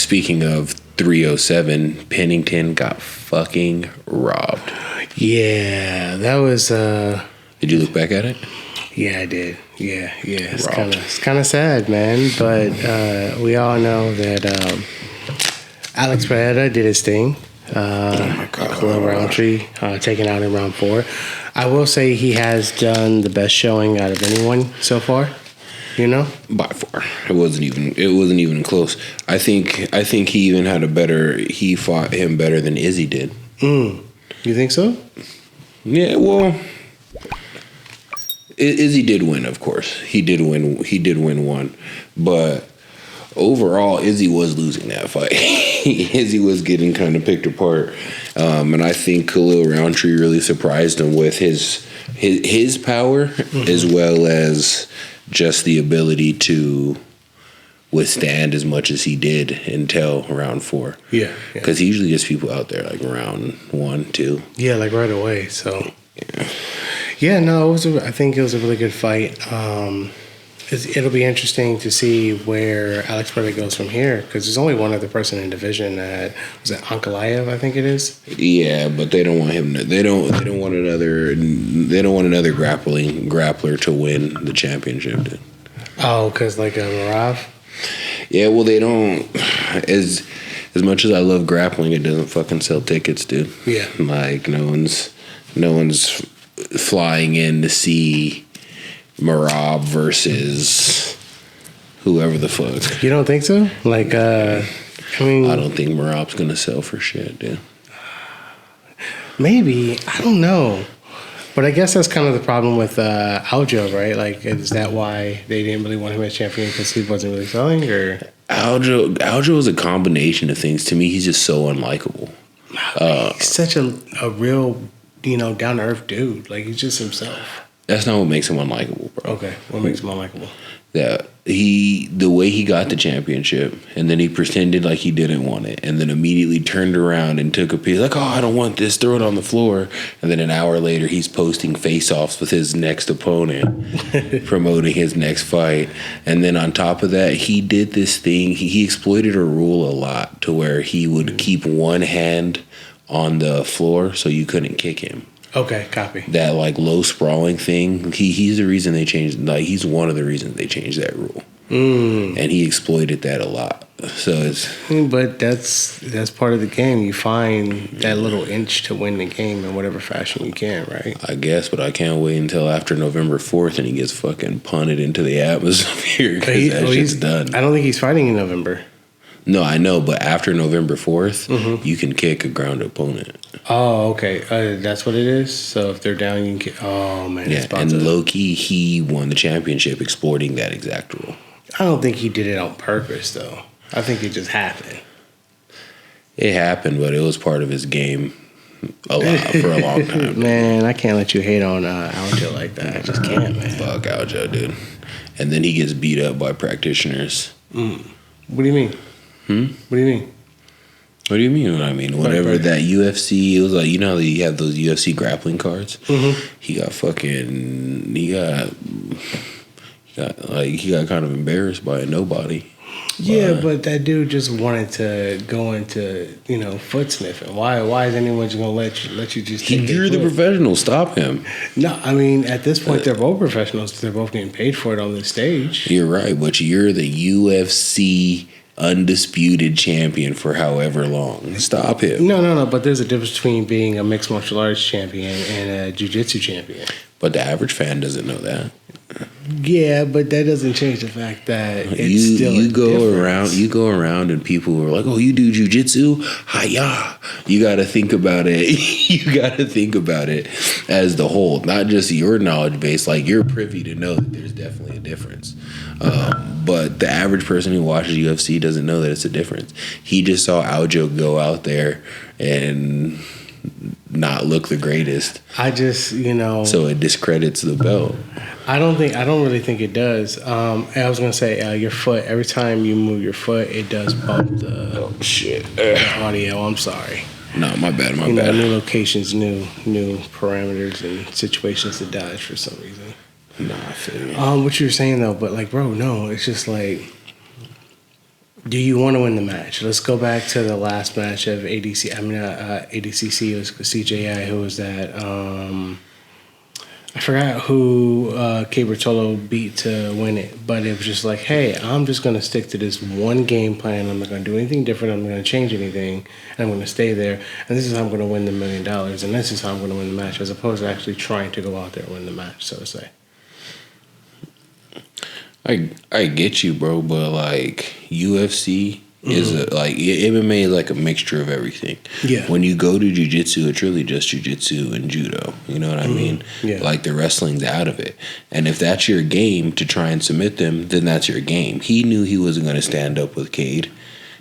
speaking of 307, Pennington got fucking robbed. Yeah, that was. Did you look back at it? Yeah, I did. Yeah. It's kind of sad, man. But we all know that Alex Pereira did his thing. Khalil Roundtree taken out in round 4. I will say he has done the best showing out of anyone so far. You know, by far, it wasn't even close. I think he even had he fought him better than Izzy did. You think so? Yeah, well, Izzy did win, of course. He did win one, but overall, Izzy was losing that fight. Izzy was getting kind of picked apart, and I think Khalil Roundtree really surprised him with his power, as well as just the ability to withstand as much as he did until round 4. Yeah. Because he usually gets people out there like round 1, 2. Yeah, like right away. So, no, I think it was a really good fight. It'll be interesting to see where Alex Pereira goes from here, because there's only one other person in division. Was it Ankalaev? I think it is. Yeah, but they don't want him. They don't want another. They don't want another grappler to win the championship. Dude. Oh, because like Marav. Yeah, well, they don't. As much as I love grappling, it doesn't fucking sell tickets, dude. Yeah, like no one's flying in to see Marab versus whoever the fuck. You don't think so? Like, I mean, I don't think Marab's gonna sell for shit, dude. Maybe, I don't know, but I guess that's kind of the problem with Aljo, right? Like, is that why they didn't really want him as champion, because he wasn't really selling, or Aljo is a combination of things. To me, he's just so unlikable. He's such a real, down to earth dude. Like, he's just himself. That's not what makes him unlikable, bro. Okay, what makes him unlikable? That the way he got the championship, and then he pretended like he didn't want it, and then immediately turned around and took a piece, like, oh, I don't want this, throw it on the floor. And then an hour later, he's posting face-offs with his next opponent, promoting his next fight. And then on top of that, he did this thing, he exploited a rule a lot to where he would keep one hand on the floor so you couldn't kick him. Okay, copy. That like low sprawling thing. He's the reason they changed. Like he's one of the reasons they changed that rule. And he exploited that a lot. So it's. But that's part of the game. You find that little inch to win the game in whatever fashion you can, right? I guess, but I can't wait until after November 4th and he gets fucking punted into the atmosphere because that shit's done. I don't think he's fighting in November. No, I know, but after November 4th, you can kick a ground opponent. Oh, okay. That's what it is? So if they're down, you can kick. Oh, man. Yeah, and low-key, he won the championship exploiting that exact rule. I don't think he did it on purpose, though. I think it just happened. It happened, but it was part of his game for a long time. Man, I can't let you hate on Aljo like that. I just can't, man. Fuck Aljo, dude. And then he gets beat up by practitioners. What do you mean? What do you mean? What do you mean? What I mean? Whatever that UFC, it was like, you know how you have those UFC grappling cards? He got kind of embarrassed by a nobody. Yeah, but that dude just wanted to go into, foot sniffing. Why is anyone just gonna let you just take You're the professional, stop him. No, I mean at this point they're both professionals, they're both getting paid for it on the stage. You're right, but you're the UFC undisputed champion for however long. Stop him. No, but there's a difference between being a mixed martial arts champion and a jiu-jitsu champion. But the average fan doesn't know that. Yeah, but that doesn't change the fact that it's you go around and people are like, oh, you do jiu-jitsu? Hi-ya. You got to think about it. You got to think about it as the whole, not just your knowledge base. Like, you're privy to know that there's definitely a difference. But the average person who watches UFC doesn't know that it's a difference. He just saw Aljo go out there and not look the greatest. So it discredits the belt. I don't really think it does. I was gonna say your foot. Every time you move your foot, it does bump the audio. I'm sorry. No, my bad. My bad. New locations, new parameters and situations to dodge for some reason. Nah, I feel you. What you were saying though, but like, bro, no, it's just like do you want to win the match? Let's go back to the last match of ADC. I mean, ADCC. It was CJI. Who was that? I forgot who K. Bertolo beat to win it, but it was just like, hey, I'm just going to stick to this one game plan. I'm not going to do anything different. I'm not going to change anything. And I'm going to stay there. And this is how I'm going to win the $1 million. And this is how I'm going to win the match, as opposed to actually trying to go out there and win the match, so to say. I get you, bro, but like UFC is like MMA is like a mixture of everything. Yeah. When you go to jiu-jitsu, it's really just jiu-jitsu and judo. You know what I mean? Yeah. Like the wrestling's out of it. And if that's your game to try and submit them, then that's your game. He knew he wasn't going to stand up with Cade.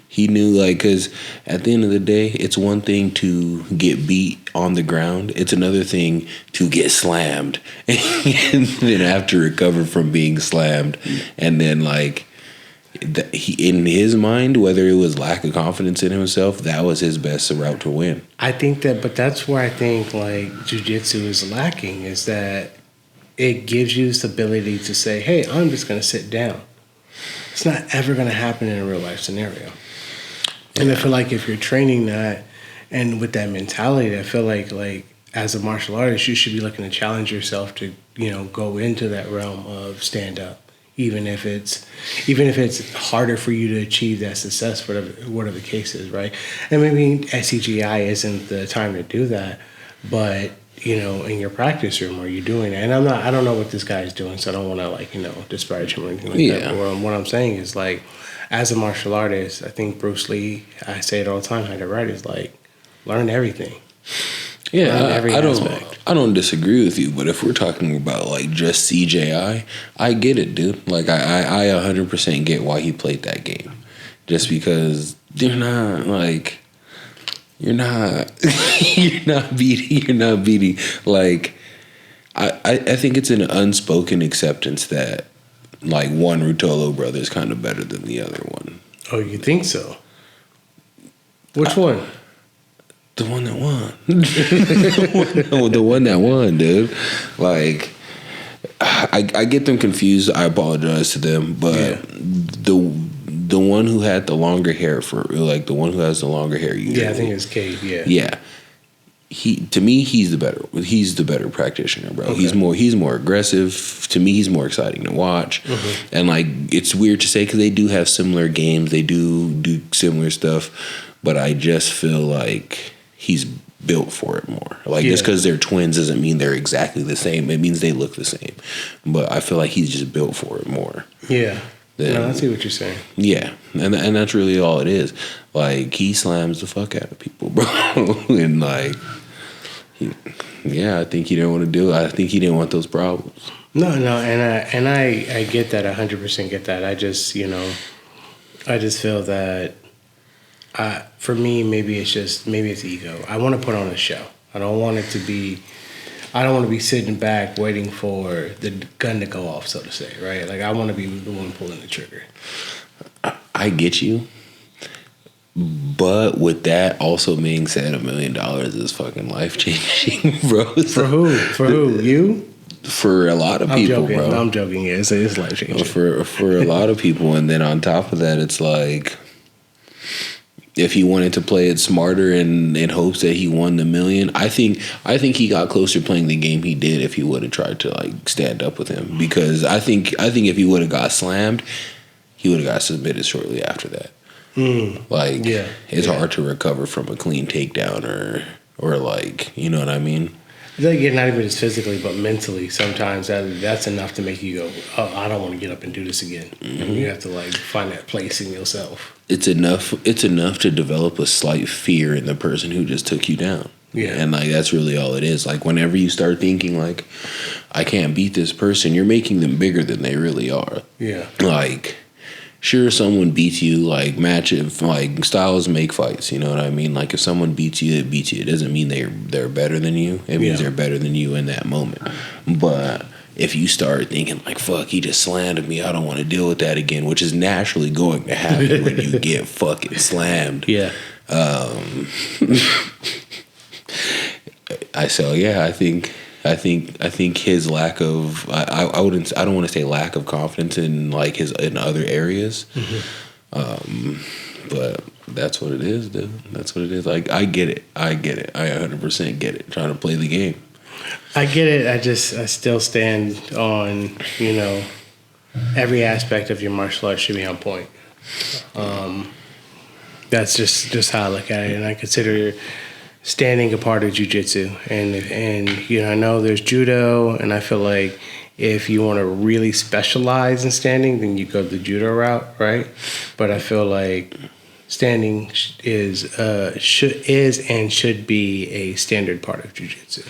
He knew, like, because at the end of the day, it's one thing to get beat on the ground. It's another thing to get slammed and then have to recover from being slammed. And then, like, he, in his mind, whether it was lack of confidence in himself, that was his best route to win. I think that, but that's where I think, like, jiu-jitsu is lacking, is that it gives you this ability to say, hey, I'm just going to sit down. It's not ever going to happen in a real-life scenario. And I feel like if you're training that and with that mentality, I feel like as a martial artist, you should be looking to challenge yourself to, you know, go into that realm of stand up, even if it's harder for you to achieve that success, whatever the case is, right? And maybe SCGI isn't the time to do that, but you know, in your practice room, are you doing that? And I don't know what this guy is doing, so I don't want to, like, you know, disparage him or anything like that. But what I'm saying is, like, as a martial artist, I think Bruce Lee, I say it all the time, had it right, is like, learn everything. Yeah, I don't disagree with you, but if we're talking about like just CJI, I get it, dude. Like I 100% get why he played that game. Just because you're not beating. Like I think it's an unspoken acceptance that like one Ruotolo brother is kind of better than the other one. Oh, you think so? Which one? The one that won. The one that won, dude. Like, I get them confused. I apologize to them, but the one who had the longer hair the one who has the longer hair. Usually, yeah, I think it's Cade. Yeah. Yeah. To me, he's the better practitioner, bro. Okay. He's more aggressive. To me, he's more exciting to watch. Mm-hmm. And like, it's weird to say because they do have similar games. They do similar stuff, but I just feel like he's built for it more. Like, just because they're twins doesn't mean they're exactly the same. It means they look the same. But I feel like he's just built for it more. Yeah. No, I see what you're saying. Yeah, and that's really all it is. Like, he slams the fuck out of people, bro. And like, I think he didn't want to do it. I think he didn't want those problems. No, and I get that. 100% get that. I just feel that for me, maybe it's ego. I want to put on a show. I don't want to be sitting back waiting for the gun to go off, so to say, right? Like, I want to be the one pulling the trigger. I get you. But with that also being said, $1 million is fucking life-changing, bro. For who? For who? You? For a lot of people, bro. No, I'm joking. Yeah, it's life-changing. For a lot of people. And then on top of that, it's like, if he wanted to play it smarter in hopes that he won the $1 million, I think he got closer playing the game he did if he would have tried to like stand up with him. Because I think if he would have got slammed, he would have got submitted shortly after that. It's hard to recover from a clean takedown or like, you know what I mean? It's like, not even just physically, but mentally. Sometimes that's enough to make you go, "Oh, I don't want to get up and do this again." Mm-hmm. You have to like find that place in yourself. It's enough to develop a slight fear in the person who just took you down. Yeah, and like that's really all it is. Like, whenever you start thinking like, "I can't beat this person," you're making them bigger than they really are. Yeah, like, sure, someone beats you, like, like, styles make fights, you know what I mean? Like, if someone beats you, it beats you. It doesn't mean they're better than you. It means they're better than you in that moment. But if you start thinking, like, fuck, he just slammed me, I don't want to deal with that again, which is naturally going to happen when you get fucking slammed. Yeah. I think his lack of I don't want to say lack of confidence in like in other areas. Mm-hmm. But that's what it is, dude. That's what it is. Like, I get it. I 100% get it. Trying to play the game. I get it. I still stand on, every aspect of your martial arts should be on point. That's just how I look at it, and I consider standing a part of jiu-jitsu. And I know there's judo, and I feel like if you want to really specialize in standing, then you go the judo route, right? But I feel like standing is and should be a standard part of jiu-jitsu.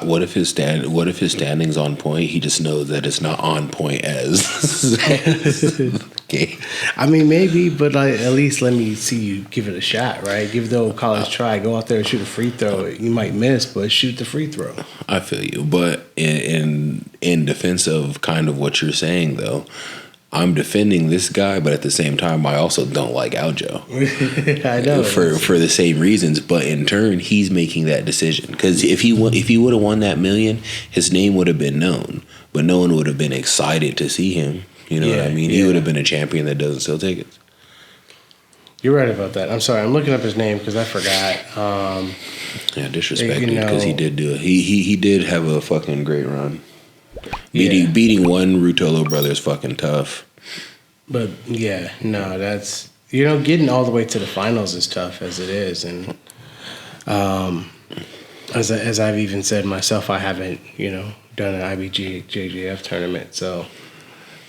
What if his standing's on point? He just knows that it's not on point as. Okay. I mean, maybe, but at least let me see you give it a shot, right? Give the old college try. Go out there and shoot a free throw. You might miss, but shoot the free throw. I feel you, but in defense of kind of what you're saying, though, I'm defending this guy, but at the same time, I also don't like Aljo. I know for the same reasons, but in turn, he's making that decision because if he would have won that $1 million, his name would have been known, but no one would have been excited to see him. You know what I mean? He would have been a champion that doesn't sell tickets. You're right about that. I'm sorry. I'm looking up his name because I forgot. Disrespect because he did do it. He did have a fucking great run. Beating one Rutolo brother is fucking tough. But that's getting all the way to the finals is tough as it is, and as I've even said myself, I haven't done an IBJJF tournament, so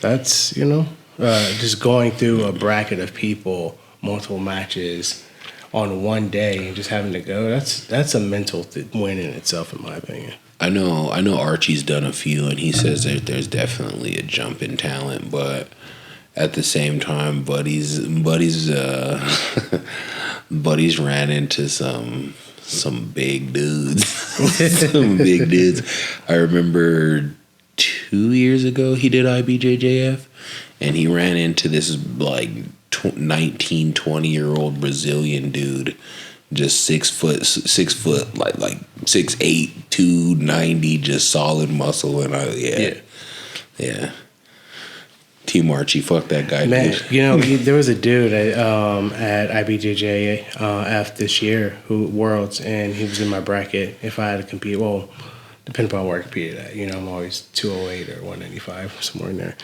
that's just going through a bracket of people, multiple matches on one day, and just having to go. That's a mental win in itself, in my opinion. I know Archie's done a few, and he says that there's definitely a jump in talent, but at the same time, Buddy's ran into some big dudes. Some big dudes. I remember 2 years ago he did IBJJF, and he ran into this like 19, 20-year-old Brazilian dude. Just 6 foot, like 6'8", 290, just solid muscle, and yeah. Team Archie, fuck that guy. Man, there was a dude at IBJJF this year who Worlds, and he was in my bracket. If I had to compete, well, depending upon where I competed at, I'm always 208 or 195, somewhere in there.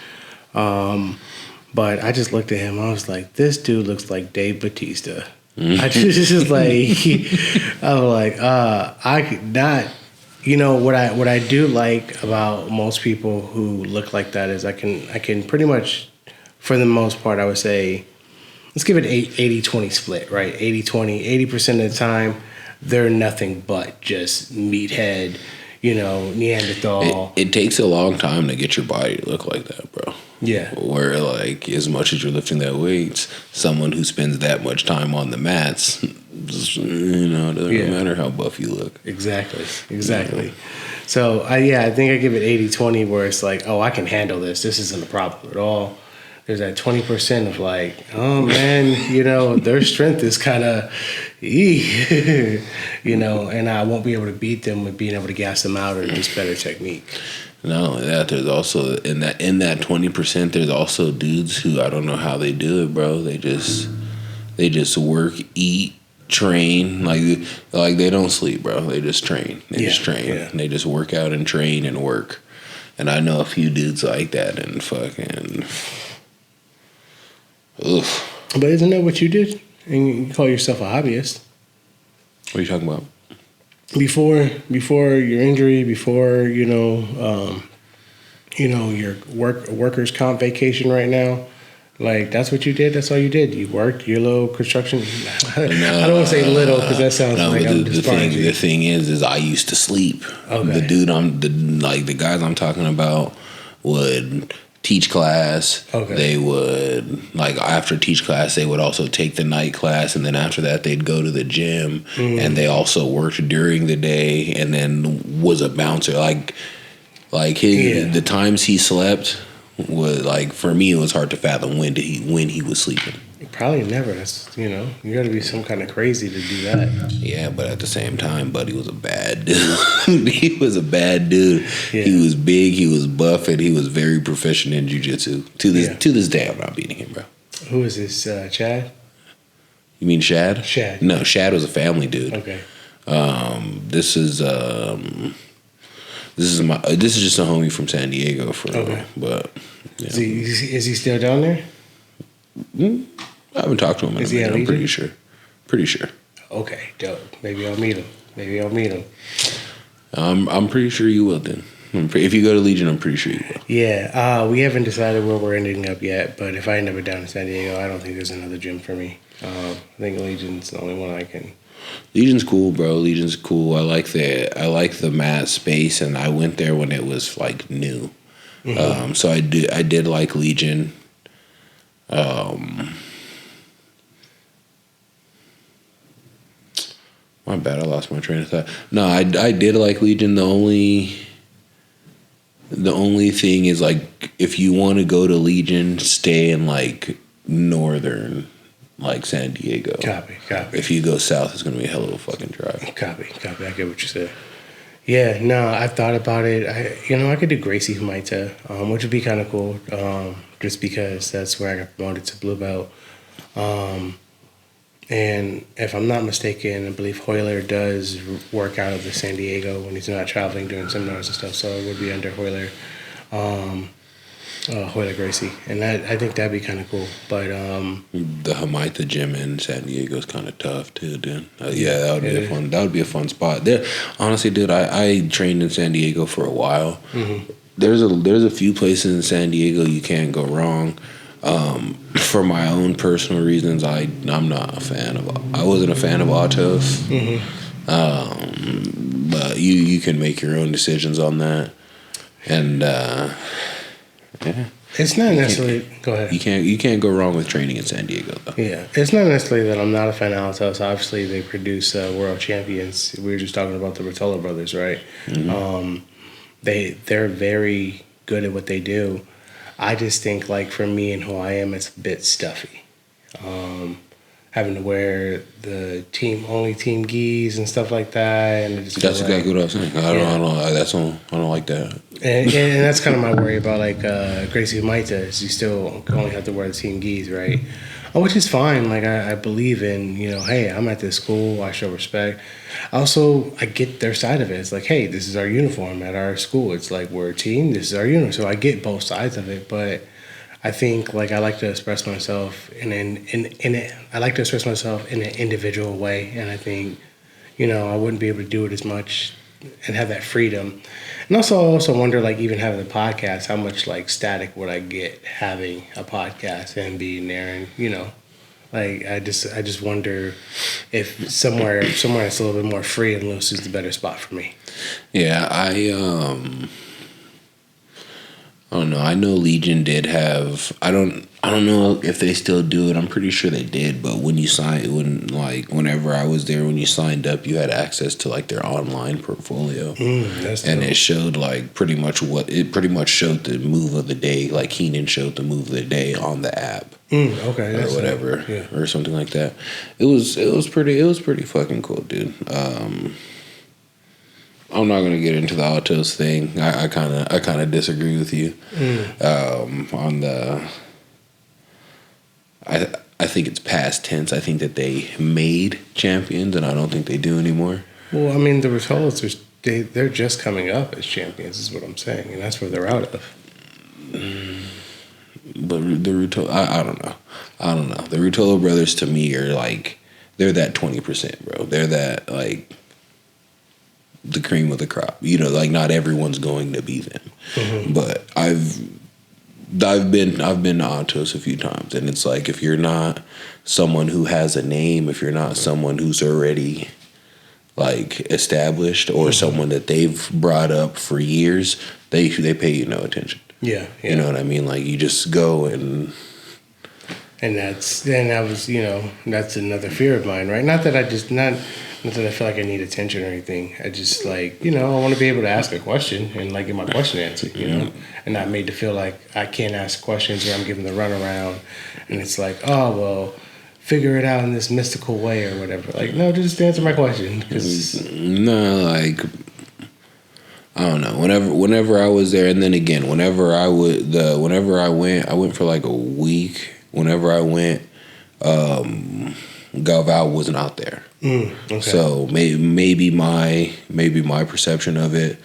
But I just looked at him. I was like, this dude looks like Dave Bautista. I just I could not. What I do like about most people who look like that is I can pretty much, for the most part, I would say, let's give it 80-20 split, right? 80-20, 80% of the time, they're nothing but just meathead, Neanderthal. It takes a long time to get your body to look like that, bro. Yeah. Where, as much as you're lifting that weight, someone who spends that much time on the mats, it doesn't matter how buff you look. Exactly. So, I think I give it 80-20 where it's like, oh, I can handle this. This isn't a problem at all. There's that 20% of like, oh, man, their strength is kind of, and I won't be able to beat them with being able to gas them out or just better technique. No, there's also in that 20%. There's also dudes who I don't know how they do it, bro. They just work, eat, train like they don't sleep, bro. They just train. Yeah. They just work out and train and work. And I know a few dudes like that and fucking. Oof. But isn't that what you did? And you call yourself a hobbyist? What are you talking about? Before your injury, before your workers' comp vacation right now, like that's what you did. That's all you did. You worked your little construction. I don't want to say little because that sounds like I'm disparaging. The thing is I used to sleep. Okay. The guys I'm talking about would teach class. Okay. They would after teach class they would also take the night class, and then after that they'd go to the gym, and they also worked during the day and then was a bouncer. The times he slept was for me it was hard to fathom when he was sleeping. Probably never. That's you got to be some kind of crazy to do that. Yeah, but at the same time, Buddy was a bad dude. He was a bad dude. Yeah. He was big. He was buff, and he was very proficient in jiu-jitsu. To this day, I'm not beating him, bro. Who is this? Chad? You mean Shad? Shad. No, Shad was a family dude. Okay. This is just a homie from San Diego but yeah. Is he still down there? I haven't talked to him in a minute. I'm pretty sure. Okay, dope. Maybe I'll meet him. I'm pretty sure you will then. If you go to Legion, I'm pretty sure you will. Yeah, we haven't decided where we're ending up yet, but if I end up down in San Diego, I don't think there's another gym for me. I think Legion's the only one I can. Legion's cool, bro. Legion's cool. I like the mat space, and I went there when it was like new. Mm-hmm. So I did like Legion. My bad, I lost my train of thought. No, I did like Legion. The only thing is, like, if you want to go to Legion, stay in like northern, like San Diego. Copy. If you go south, it's gonna be a hell of a fucking drive. Copy. I get what you said. Yeah, no, I thought about it. I could do Gracie Humaita, which would be kind of cool, just because that's where I got promoted to blue belt. And if I'm not mistaken, I believe Hoyler does work out of the San Diego when he's not traveling doing seminars and stuff. So it would be under Hoyler, Hoyler Gracie, and I think that'd be kind of cool. But the Humaita gym in San Diego is kind of tough too, dude. Yeah, that would be a fun. That would be a fun spot. There, honestly, dude, I trained in San Diego for a while. Mm-hmm. There's a few places in San Diego you can't go wrong. For my own personal reasons, I'm not a fan of. I wasn't a fan of Autos, but you can make your own decisions on that, and yeah, it's not necessarily. Go ahead. You can't go wrong with training in San Diego, though. Yeah, it's not necessarily that I'm not a fan of Autos. Obviously, they produce world champions. We were just talking about the Rotolo brothers, right? Mm-hmm. They're very good at what they do. I just think, like, for me and who I am, it's a bit stuffy. Having to wear the team gis and stuff like that, and that's exactly what I was saying. I don't like that. And that's kind of my worry about, like, Gracie Humaita is you still only have to wear the team gis, right? Which is fine. Like, I believe in, hey, I'm at this school, I show respect. Also, I get their side of it. It's like, hey, this is our uniform at our school. It's like, we're a team, this is our uniform. So I get both sides of it, but I think, like, I like to express myself in an individual way, and I think, I wouldn't be able to do it as much and have that freedom. And also, I also wonder, like, even having the podcast, how much, like, static would I get having a podcast and being there, and like, I just wonder if somewhere that's a little bit more free and loose is the better spot for me. Yeah, I don't know. I know Legion did have. I don't know if they still do it. I'm pretty sure they did. But whenever I was there, when you signed up, you had access to, like, their online portfolio, and it showed, like, pretty much showed the move of the day. Like, Keenan showed the move of the day on the app, okay, or whatever, or something like that. It was pretty fucking cool, dude. I'm not gonna get into the Autos thing. I kind of disagree with you on the. I think it's past tense. I think that they made champions, and I don't think they do anymore. Well, I mean, the Rotolos they're just coming up as champions, is what I'm saying, and that's where they're out of. But the Rutolo, I don't know. The Rutolo brothers, to me, are like, they're that 20%, bro. They're that, like, the cream of the crop. Like, not everyone's going to be them. Mm-hmm. But I've been to Autos a few times, and it's like, if you're not someone who has a name, if you're not someone who's already, like, established, or someone that they've brought up for years, they pay you no attention. Yeah. You know what I mean? Like, you just go and that's another fear of mine, right? Not that I feel like I need attention or anything. I just, like, I want to be able to ask a question and, like, get my question answered, and not made to feel like I can't ask questions or I'm giving the runaround, and it's like, oh, well, figure it out in this mystical way or whatever. Like, no, just answer my question. No, like, I don't know. Whenever I was there, and then again, whenever I went for like a week whenever I went, Galvao wasn't out there. Okay. So maybe my perception of it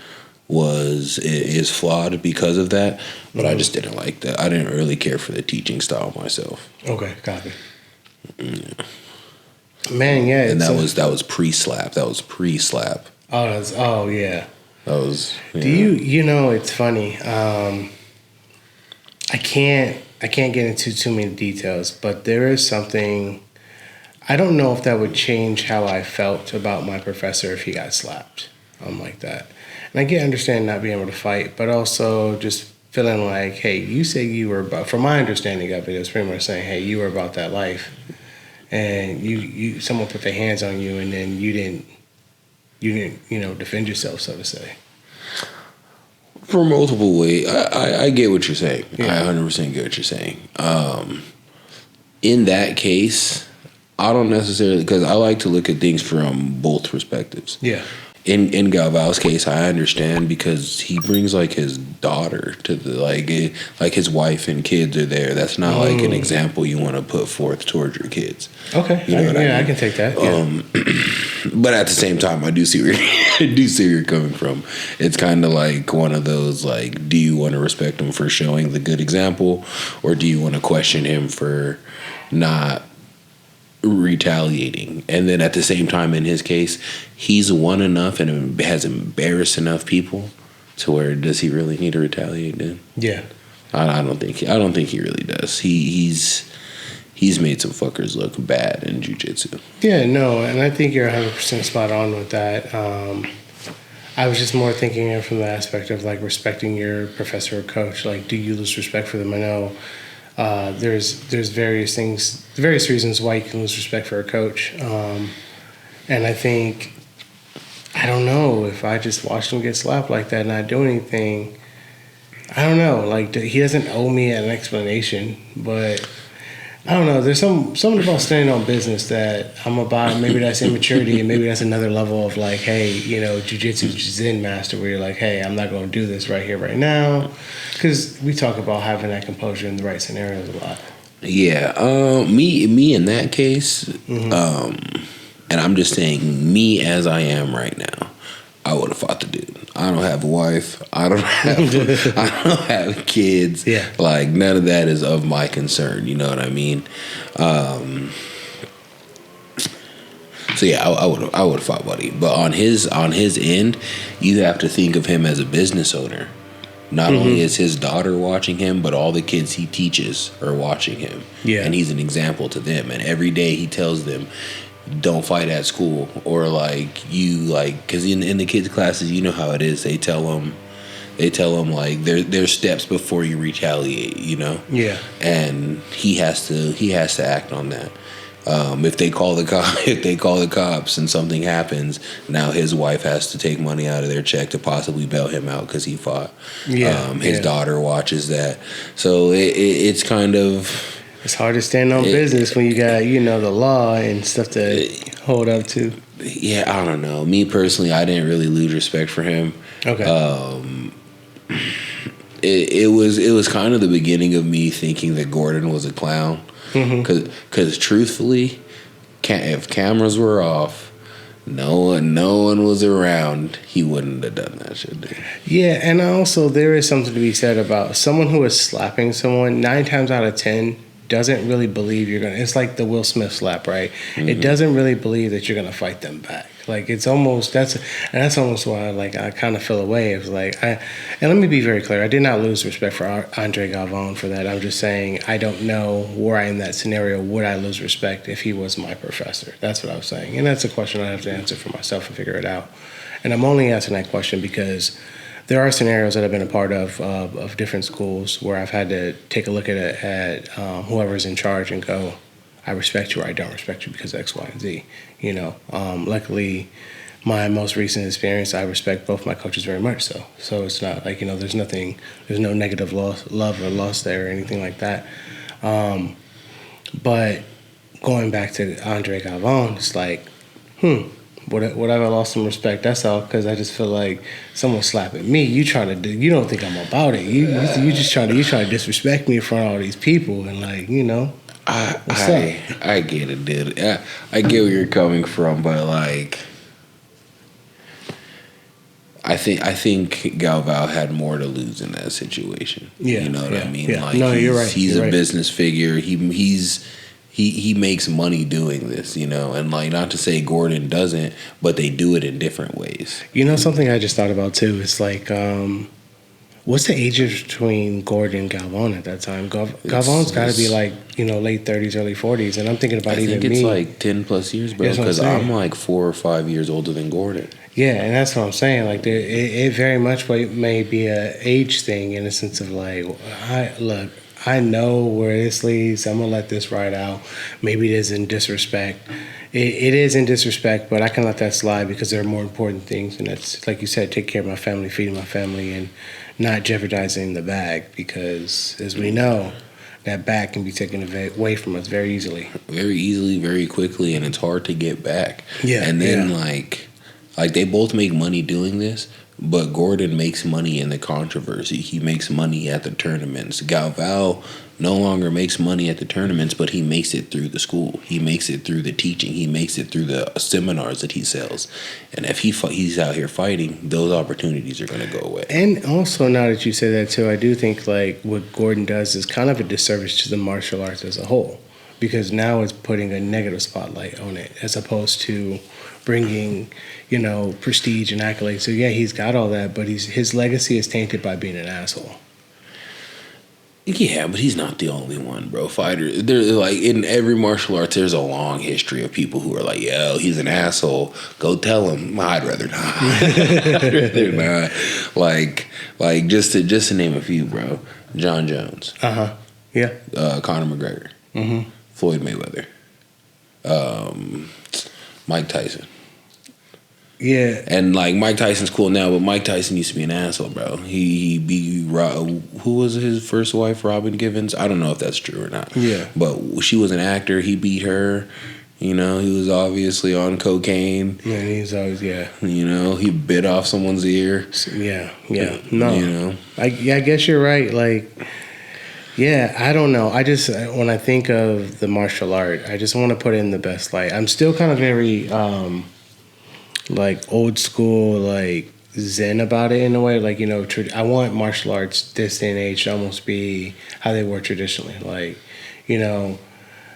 is flawed because of that, but I just didn't like that. I didn't really care for the teaching style myself. Okay, copy. Yeah. Man, yeah, and that was pre-slap. That was pre-slap. Oh yeah. That was. Yeah. Do you know? It's funny. I can't get into too many details, but there is something. I don't know if that would change how I felt about my professor if he got slapped. Like that. And I understand not being able to fight, but also just feeling like, hey, you say you were about, from my understanding of it, it was pretty much saying, hey, you were about that life. And you someone put their hands on you and then you didn't, defend yourself, so to say. For multiple ways. I get what you're saying. Yeah. I 100% get what you're saying. In that case, I don't necessarily, because I like to look at things from both perspectives. Yeah. In Galvao's case, I understand because he brings like his daughter to the like his wife and kids are there. That's not like an example you want to put forth towards your kids. Okay, you know what I mean? I can take that. Yeah. But at the same time, I do see where you're coming from. It's kind of like one of those like, do you want to respect him for showing the good example, or do you want to question him for not retaliating? And then at the same time, in his case, he's won enough and has embarrassed enough people to where does he really need to retaliate then? Yeah. I don't think he really does. He's made some fuckers look bad in jiu-jitsu. Yeah, no, and I think you're 100% spot on with that. I was just more thinking from the aspect of like respecting your professor or coach. Like, do you lose respect for them? I know there's various reasons why you can lose respect for a coach. And I think, I don't know, if I just watched him get slapped like that and not do anything, I don't know. Like, he doesn't owe me an explanation, but I don't know. There's something about standing on business that I'm about. Maybe that's immaturity, and maybe that's another level of like, hey, jiu-jitsu Zen master, where you're like, hey, I'm not going to do this right here, right now, because we talk about having that composure in the right scenarios a lot. Yeah, me in that case, and I'm just saying, me as I am right now, I would have fought the dude. I don't have a wife. I don't have kids. Yeah. Like, none of that is of my concern. You know what I mean? So yeah, I would have fought Buddy. But on his end, you have to think of him as a business owner. Not only is his daughter watching him, but all the kids he teaches are watching him. Yeah. And he's an example to them. And every day he tells them, don't fight at school, or because in the kids' classes, you know how it is. They tell them like there's steps before you retaliate, Yeah. And he has to act on that. If they call the cops and something happens, now his wife has to take money out of their check to possibly bail him out because he fought. Yeah. His daughter watches that, so it's kind of. It's hard to stand on business when you got, the law and stuff to hold up to. Yeah, I don't know. Me personally, I didn't really lose respect for him. Okay. It was kind of the beginning of me thinking that Gordon was a clown. Because truthfully, if cameras were off, no one was around, he wouldn't have done that shit, dude. Yeah, and also there is something to be said about someone who is slapping someone 9 times out of 10 doesn't really believe you're gonna. It's like the Will Smith slap, right? It doesn't really believe that you're gonna fight them back. Like, it's almost that's almost why I kind of feel away. It was like and let me be very clear. I did not lose respect for Andre Galvão for that. I'm just saying I don't know where I in that scenario would I lose respect if he was my professor. That's what I was saying, and that's a question I have to answer for myself and figure it out. And I'm only asking that question because there are scenarios that I've been a part of different schools where I've had to take a look at whoever's in charge and go, I respect you or I don't respect you because of X, Y, and Z. Luckily, my most recent experience, I respect both my coaches very much so. So it's not like, there's no negative love or loss there or anything like that. But going back to Andre Galvão, it's like, Would I have lost some respect? That's all, because I just feel like someone's slapping me. You don't think I'm about it. You just trying to disrespect me in front of all these people, and I get it, dude. I get where you're coming from, but like, I think Galvao had more to lose in that situation. Yeah, you know what I mean. Yeah. Like, no, you're right. He's you're a right. business figure. He makes money doing this, you know, and like, not to say Gordon doesn't, but they do it in different ways. You know, something I just thought about too is like, what's the age between Gordon and Galvon at that time? Galvon's got to be like, you know, late 30s, early 40s, and I'm thinking about I even think it's me. like 10 plus years, bro, because I'm like 4 or 5 years older than Gordon. Yeah, and that's what I'm saying. Like, it very much may be a age thing in the sense of like, I know where this leads. I'm gonna let this ride out. Maybe it is in disrespect. It is in disrespect, but I can let that slide because there are more important things, and that's, like you said, take care of my family, feeding my family, and not jeopardizing the bag, because as we know, that bag can be taken away from us very easily. Very easily, very quickly, and it's hard to get back. Yeah. And then like they both make money doing this, but Gordon makes money in the controversy. He makes money at the tournaments. Galvao no longer makes money at the tournaments, but he makes it through the school. He makes it through the teaching. He makes it through the seminars that he sells. And if he's out here fighting, those opportunities are going to go away. And also, now that you say that too, I do think like what Gordon does is kind of a disservice to the martial arts as a whole, because now it's putting a negative spotlight on it as opposed to bringing, you know, prestige and accolades. So yeah, he's got all that, but his legacy is tainted by being an asshole. Yeah, but he's not the only one, bro. Fighters, there's like in every martial arts, there's a long history of people who are like, "Yo, he's an asshole. Go tell him." I'd rather not. I'd rather not. Like just to name a few, bro. John Jones. Yeah. Conor McGregor. Mm-hmm. Floyd Mayweather. Mike Tyson. Yeah. And like Mike Tyson's cool now, but Mike Tyson used to be an asshole, bro. He beat who was his first wife, Robin Givens? I don't know if that's true or not. Yeah. But she was an actor. He beat her. You know, he was obviously on cocaine. Yeah, he's always, yeah. You know, he bit off someone's ear. Yeah. No. You know. I guess you're right. Like, yeah, I don't know. I just, when I think of the martial art, I just want to put it in the best light. I'm still kind of very, like old school, like zen about it in a way. Like, you know, I want martial arts this day and age to almost be how they were traditionally. Like, you know,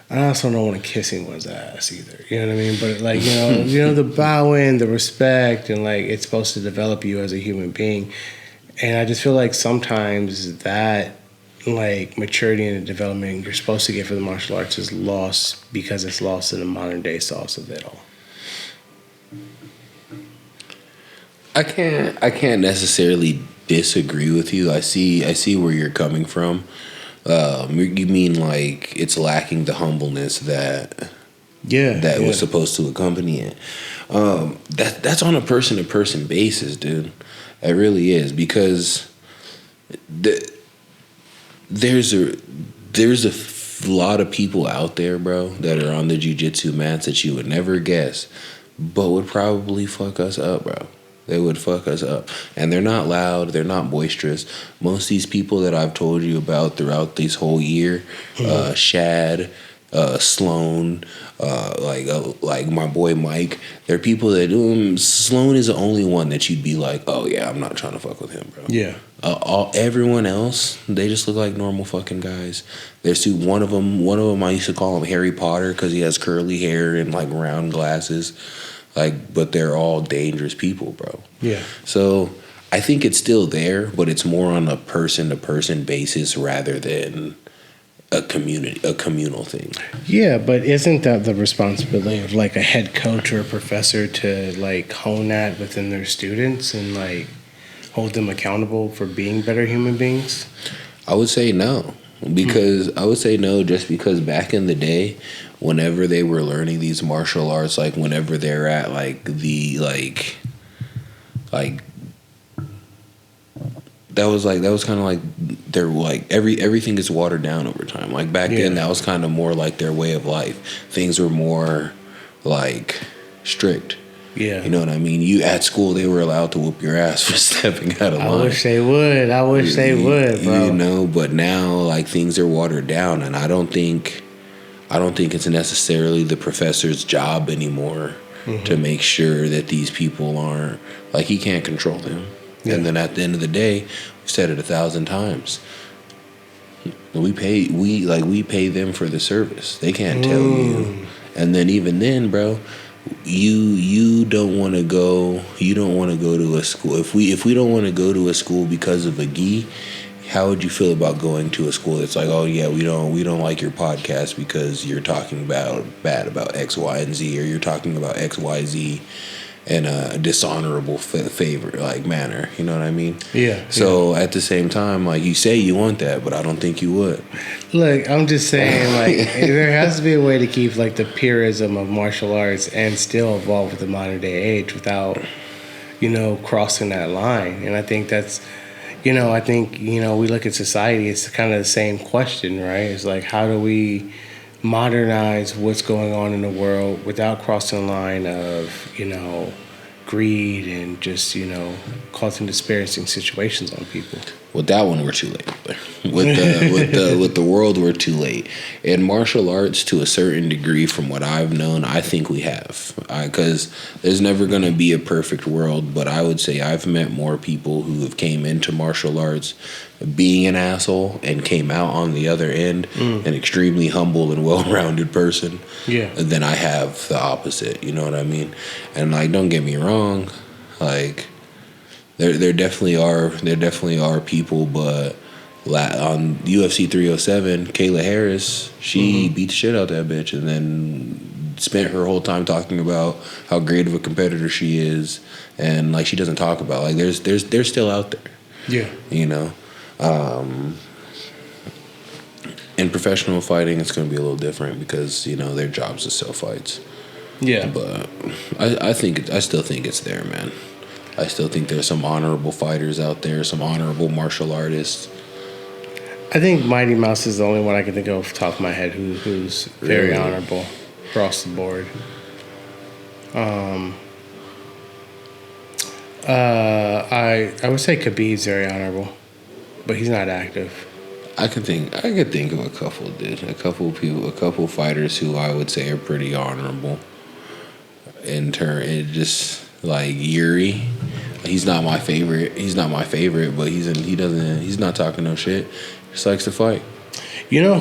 I also don't want to kiss anyone's ass either. You know what I mean? But like, you know, the bowing, the respect, and like it's supposed to develop you as a human being. And I just feel like sometimes that like maturity and development you're supposed to get for the martial arts is lost because it's lost in the modern day sauce of it all. I can't necessarily disagree with you. I see where you're coming from. You mean like it's lacking the humbleness that was supposed to accompany it. That's on a person to person basis, dude. It really is, because there's a lot of people out there, bro, that are on the jiu-jitsu mats that you would never guess, but would probably fuck us up, bro. They would fuck us up. And they're not loud. They're not boisterous. Most of these people that I've told you about throughout this whole year, Shad, Sloan, like my boy Mike, they're people that Sloan is the only one that you'd be like, oh yeah, I'm not trying to fuck with him, bro. Yeah. Everyone else, they just look like normal fucking guys. There's one of them I used to call him Harry Potter because he has curly hair and like round glasses. Like, but they're all dangerous people, bro. Yeah. So I think it's still there, but it's more on a person-to-person basis rather than a communal thing. Yeah, but isn't that the responsibility of like a head coach or a professor to like hone that within their students and like hold them accountable for being better human beings? I would say no. Just because back in the day, whenever they were learning these martial arts, like whenever they're at like the that was kind of like they're like everything is watered down over time. Like back then, that was kind of more like their way of life. Things were more like strict. Yeah. You know what I mean? You at school, they were allowed to whoop your ass for stepping out of line. I wish they would, bro. You know, but now like things are watered down, and I don't think I don't think it's necessarily the professor's job anymore to make sure that these people aren't, like, he can't control them. Yeah. And then at the end of the day, we've said it 1,000 times. We pay them for the service. They can't tell you. And then even then, bro, you don't want to go to a school. If we don't want to go to a school because of a gi, how would you feel about going to a school that's like, oh yeah, we don't like your podcast because you're talking bad about X, Y, and Z, or you're talking about X, Y, Z in a dishonorable favor like manner, you know what I mean? Yeah. So at the same time, like, you say you want that, but I don't think you would. Look, I'm just saying, like, there has to be a way to keep, like, the purism of martial arts and still evolve with the modern day age without, crossing that line. And I think that's, we look at society, it's kind of the same question, right? It's like, how do we modernize what's going on in the world without crossing the line of, greed and just, causing disparaging situations on people? With that one, we're too late. With the world, we're too late. In martial arts, to a certain degree, from what I've known, I think we have. Because there's never going to be a perfect world, but I would say I've met more people who have came into martial arts being an asshole and came out on the other end an extremely humble and well-rounded person than I have the opposite. You know what I mean? And, like, don't get me wrong, like, There definitely are people, but on UFC 307, Kayla Harris, she beat the shit out that bitch, and then spent her whole time talking about how great of a competitor she is, and, like, she doesn't talk about, like, they're still out there. Yeah. In professional fighting, it's going to be a little different because their jobs is sell fights. Yeah. But I still think it's there, man. I still think there's some honorable fighters out there, some honorable martial artists. I think Mighty Mouse is the only one I can think of off the top of my head who's very honorable across the board. I would say Khabib's very honorable, but he's not active. I could think of a couple fighters who I would say are pretty honorable. Like Yuri, he's not my favorite, but he's not talking no shit. Just likes to fight. You know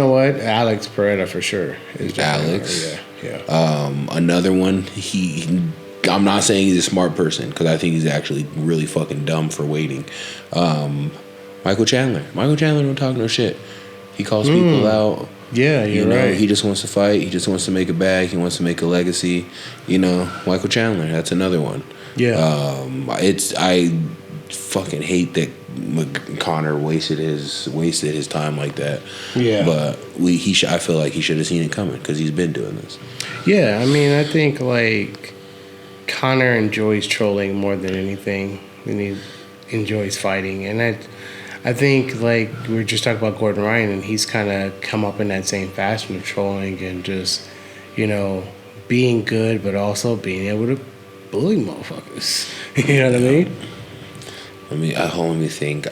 what? Alex Pereira for sure. Alex. Yeah. Another one, I'm not saying he's a smart person because I think he's actually really fucking dumb for waiting. Michael Chandler don't talk no shit. He calls people out. Yeah, you're right. He just wants to fight. He just wants to make a bag. He wants to make a legacy. Michael Chandler, that's another one. Yeah. I fucking hate that Connor wasted his time like that. Yeah. But I feel like he should have seen it coming because he's been doing this. Yeah, I mean, I think, like, Connor enjoys trolling more than anything, and he enjoys fighting, and I think, like, we were just talking about Gordon Ryan, and he's kind of come up in that same fashion of trolling and just, being good, but also being able to bully motherfuckers. You know what I mean? Let me think.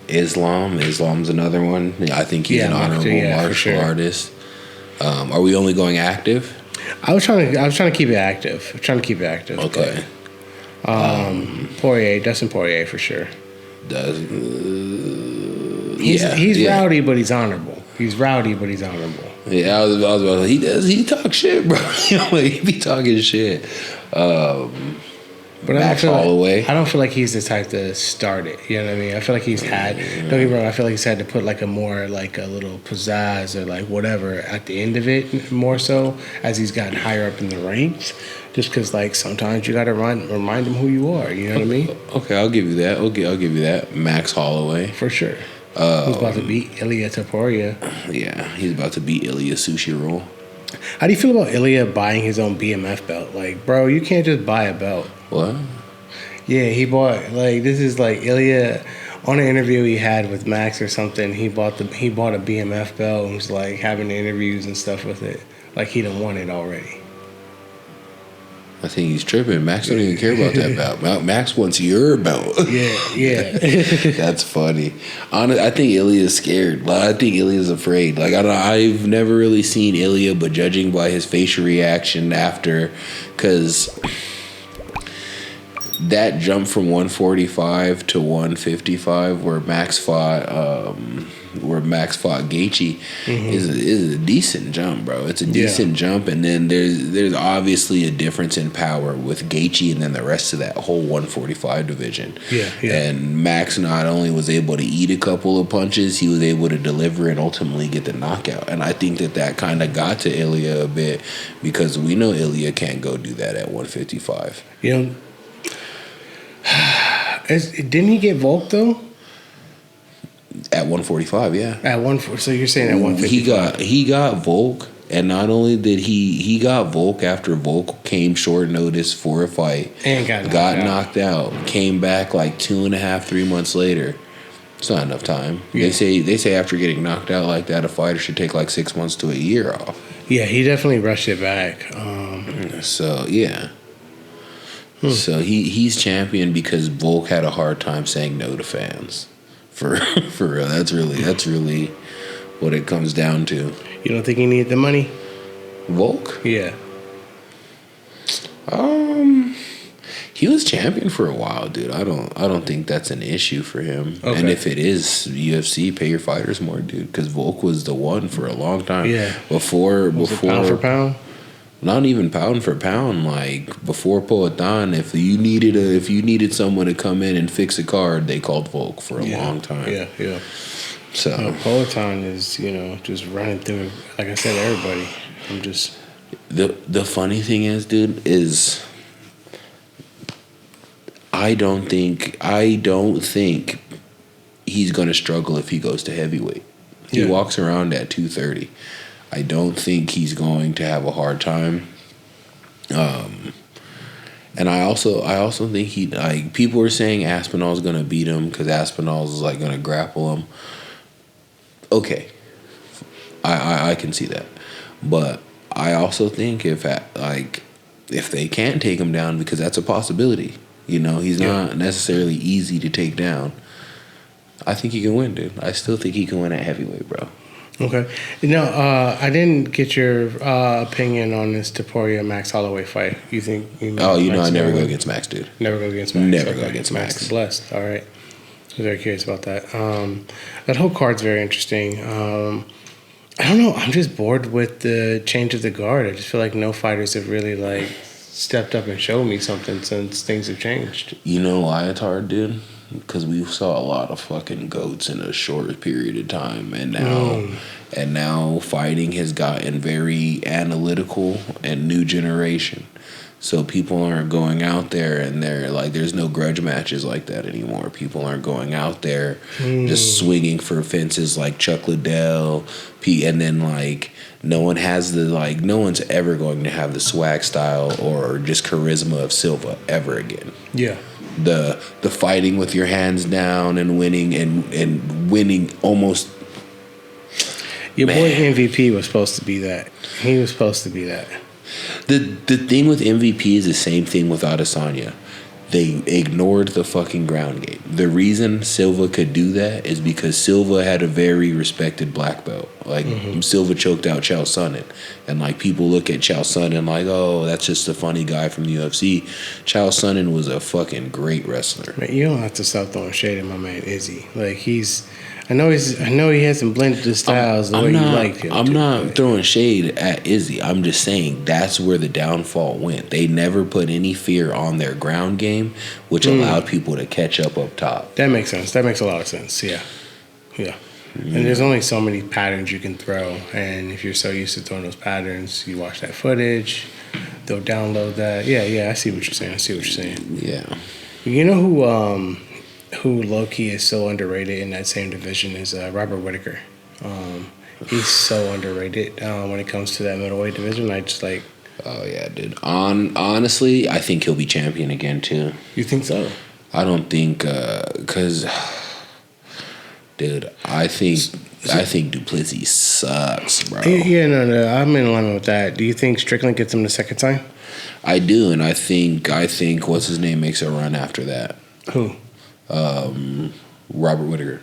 Islam's another one. I think he's an honorable martial artist. Are we only going active? I was trying to keep it active. Okay. Dustin Poirier for sure. He's rowdy, but he's honorable. Yeah, I was about to say, he talk shit, bro. He be talking shit. But Max Holloway. I don't feel like he's the type to start it. You know what I mean? I feel like he's had. Don't get me wrong. I feel like he's had to put like a more like a little pizzazz or like whatever at the end of it more so as he's gotten higher up in the ranks. Just because, like, sometimes you got to remind him who you are. You know what I mean? Okay, I'll give you that. I'll give you that. Max Holloway. For sure. He's about to beat Ilia Topuria. Yeah, he's about to beat Ilia Sushi Roll. How do you feel about Ilia buying his own BMF belt? Like, bro, you can't just buy a belt. What? Yeah, he bought, like, this is like Ilia, on an interview he had with Max or something, he bought a BMF belt and was, like, having interviews and stuff with it. Like, he done won it already. I think he's tripping. Max don't even care about that belt. Max wants your belt. Yeah. That's funny. I think Ilya's scared. I think Ilya's afraid. I've never really seen Ilya, but judging by his facial reaction after, because that jump from 145 to 155 where Max fought Gaethje is a decent jump, bro. It's a decent jump, and then there's obviously a difference in power with Gaethje and then the rest of that whole 145 division. Yeah. And Max not only was able to eat a couple of punches, he was able to deliver and ultimately get the knockout. And I think that kind of got to Ilya a bit because we know Ilya can't go do that at 155. You know, didn't he get Volk though? At 145, yeah. At 140, so you're saying at 155? He got Volk, and not only did he got Volk after Volk came short notice for a fight and got knocked out, came back like 2.5-3 months later. It's not enough time. Yeah. They say after getting knocked out like that, a fighter should take like 6 months to a year off. Yeah, he definitely rushed it back. So yeah. So he's champion because Volk had a hard time saying no to fans. For real, that's really what it comes down to. You don't think he needed the money? Volk? Yeah. He was champion for a while, dude. I don't think that's an issue for him. Okay. And if it is, UFC, pay your fighters more, dude. Because Volk was the one for a long time. Yeah. Before pound for pound. Not even pound for pound. Like before Poatan, if you needed someone to come in and fix a card, they called Volk for a long time. Yeah. So Poatan is just running through. Like I said, everybody. I'm just the funny thing is, dude, is I don't think he's gonna struggle if he goes to heavyweight. He walks around at 230. I don't think he's going to have a hard time. And I also think people are saying Aspinall's gonna beat him because Aspinall's like gonna grapple him. Okay, I can see that, but I also think if they can't take him down, because that's a possibility. He's not necessarily easy to take down. I think he can win, dude. I still think he can win at heavyweight, bro. Okay. I didn't get your opinion on this Topuria Max Holloway fight. You think? I never go against Max, dude. Never go against Max. Never go against Max. Max blessed. All right. I'm very curious about that. That whole card's very interesting. I don't know. I'm just bored with the change of the guard. I just feel like no fighters have really stepped up and showed me something since things have changed. You know why it's hard, dude? Because we saw a lot of fucking goats in a short period of time, and now fighting has gotten very analytical and new generation. So people aren't going out there and they're like, there's no grudge matches like that anymore. People aren't going out there just swinging for fences like Chuck Liddell, and then no one has no one's ever going to have the swag style or just charisma of Silva ever again. Yeah. The fighting with your hands down and winning almost. Your boy MVP was supposed to be that. He was supposed to be that. The thing with MVP is the same thing with Adesanya. They ignored the fucking ground game. The reason Silva could do that is because Silva had a very respected black belt. Silva choked out Chael Sonnen. And people look at Chael Sonnen oh, that's just a funny guy from the UFC. Chael Sonnen was a fucking great wrestler. Man, you don't have to stop throwing shade at my man Izzy. I know he hasn't blended the styles the way you liked him. I'm not throwing shade at Izzy. I'm just saying that's where the downfall went. They never put any fear on their ground game, which allowed people to catch up top. That makes sense. That makes a lot of sense. Yeah. And there's only so many patterns you can throw, and if you're so used to throwing those patterns, you watch that footage, they'll download that. Yeah, I see what you're saying. Yeah. You know who low-key is so underrated in that same division is Robert Whittaker. He's so underrated when it comes to that middleweight division. Oh, yeah, dude. Honestly, I think he'll be champion again, too. You think so? I don't think... Because... Dude, I think Duplessis sucks, bro. Yeah, no, I'm in alignment with that. Do you think Strickland gets him the second time? I do, and I think what's his name makes a run after that. Who? Robert Whittaker.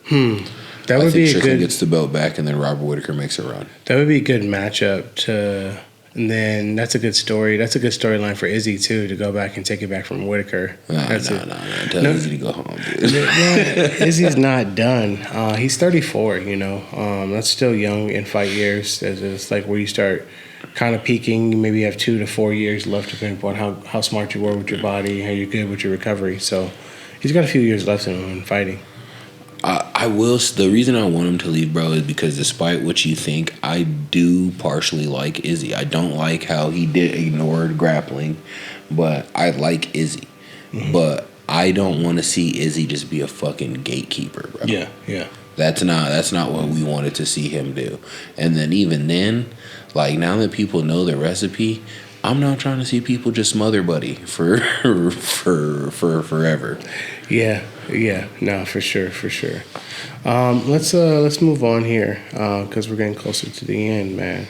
That would be a Strickland good. gets the belt back, and then Robert Whittaker makes a run. That would be a good matchup to. And then that's a good story. That's a good storyline for Izzy too, to go back and take it back from Whittaker. No. Tell Izzy to go home, dude. Izzy's not done. He's 34. You know, that's still young in fight years. It's like where you start kind of peaking. You maybe have 2 to 4 years left, depending upon how smart you were with your body, how you're good with your recovery. So he's got a few years left in him in fighting. I will. The reason I want him to leave, bro, is because despite what you think, I do partially like Izzy. I don't like how he ignored grappling, but I like Izzy. Mm-hmm. But I don't want to see Izzy just be a fucking gatekeeper, bro. Yeah. That's not what we wanted to see him do. And then even then, like now that people know the recipe, I'm not trying to see people just smother Buddy for forever. Yeah, no, for sure. Let's move on here because we're getting closer to the end, man.